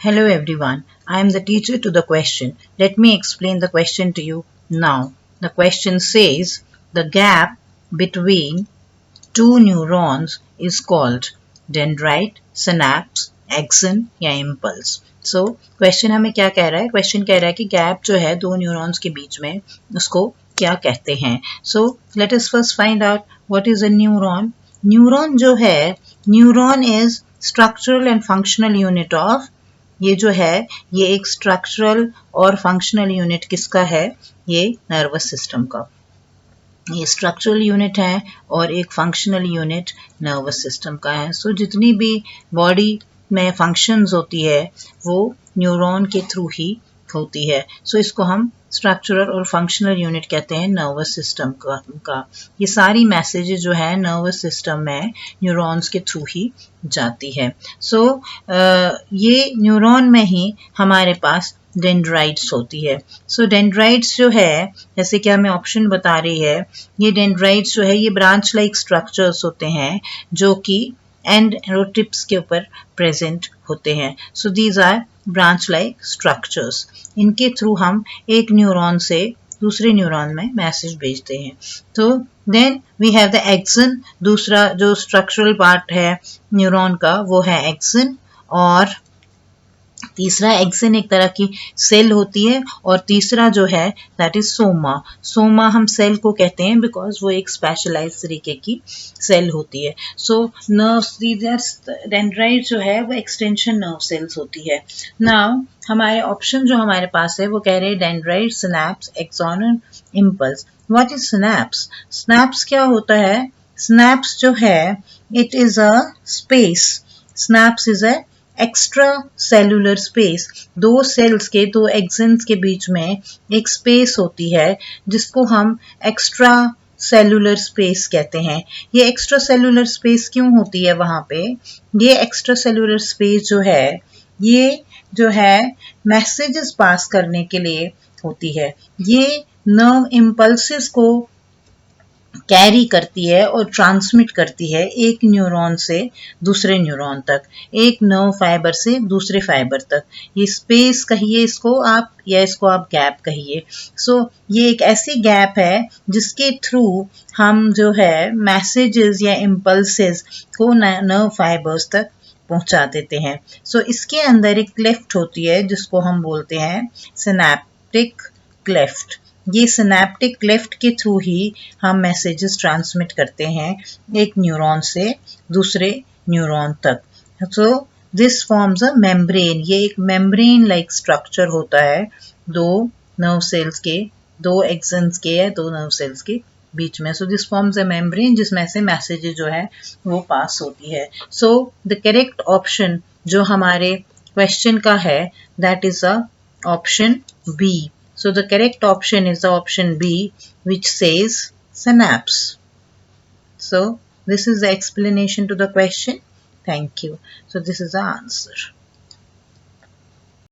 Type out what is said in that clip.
Hello everyone, I am the teacher to the question. Let me explain the question to you now. The question says the gap between two neurons is called dendrite, synapse, axon या impulse. So question हमें क्या कह रहा है? Question कह रहा है कि गैप जो है दो न्यूरॉन्स के बीच में उसको क्या कहते हैं. So let us first find out what is a neuron. Neuron जो है, neuron is structural and functional unit of, ये जो है ये एक स्ट्रक्चरल और फंक्शनल यूनिट किसका है? ये नर्वस सिस्टम का. ये स्ट्रक्चरल यूनिट है और एक फंक्शनल यूनिट नर्वस सिस्टम का है. सो जितनी भी बॉडी में फंक्शंस होती है वो न्यूरॉन के थ्रू ही होती है. सो इसको हम स्ट्रक्चरल और फंक्शनल यूनिट कहते हैं नर्वस सिस्टम का. ये सारी मैसेजेस जो है नर्वस सिस्टम में न्यूरॉन्स के थ्रू ही जाती है. सो ये न्यूरॉन में ही हमारे पास डेंड्राइट्स होती है. सो डेंड्राइट्स जो है, जैसे कि हमें ऑप्शन बता रही है, ये डेंड्राइट्स जो है ये ब्रांच लाइक स्ट्रक्चर्स होते हैं जो कि एंड टिप्स के ऊपर प्रेजेंट होते हैं. So these are branch like structures. इनके थ्रू हम एक न्यूरॉन से दूसरे न्यूरॉन में मैसेज भेजते हैं. तो then we have the axon. दूसरा जो स्ट्रक्चरल पार्ट है न्यूरॉन का वो है एक्सन, और तीसरा एक्सन एक तरह की सेल होती है, और तीसरा जो है दैट इज सोमा. सोमा हम सेल को कहते हैं बिकॉज वो एक स्पेशलाइज तरीके की सेल होती है. सो नर्व्स, डेंड्राइट जो है वो एक्सटेंशन नर्व सेल्स होती है. नाउ हमारे ऑप्शन जो हमारे पास है वो कह रहे हैं dendrite, synapse, axon and impulse. What is synapse? Synapse क्या होता है? सिनैप्स जो है it is a space. Synapse is a extra cellular space. दो सेल्स के, दो एक्सन्स के बीच में एक स्पेस होती है जिसको हम एक्स्ट्रा सेलुलर स्पेस कहते हैं. ये एक्स्ट्रा सेलुलर स्पेस क्यों होती है वहां पे? ये एक्स्ट्रा सेलुलर स्पेस जो है मैसेजेस पास करने के लिए होती है. ये नर्व इम्पल्सेस को कैरी करती है और ट्रांसमिट करती है एक न्यूरॉन से दूसरे न्यूरॉन तक, एक नर्व फाइबर से दूसरे फाइबर तक. ये स्पेस कहिए इसको आप, या इसको आप गैप कहिए. सो ये एक ऐसी गैप है जिसके थ्रू हम जो है मैसेजेस या इम्पल्सेस को नर्व फाइबर्स तक पहुंचा देते हैं. सो इसके अंदर एक क्लेफ्ट होती है जिसको हम बोलते हैं सिनैप्टिक क्लेफ्ट. ये सिनैप्टिक क्लेफ्ट के थ्रू ही हम मैसेजेस ट्रांसमिट करते हैं एक न्यूरॉन से दूसरे न्यूरॉन तक. So this forms a membrane. ये एक मेम्ब्रेन लाइक स्ट्रक्चर होता है दो नर्व सेल्स के, दो एक्सन्स के या दो नर्व सेल्स के बीच में. So this forms a membrane जिसमें से मैसेजेस जो है वो पास होती है. सो द करेक्ट ऑप्शन जो हमारे क्वेश्चन का है that is a option B. So the correct option is the option B, which says synapse. So this is the explanation to the question. Thank you. So this is the answer.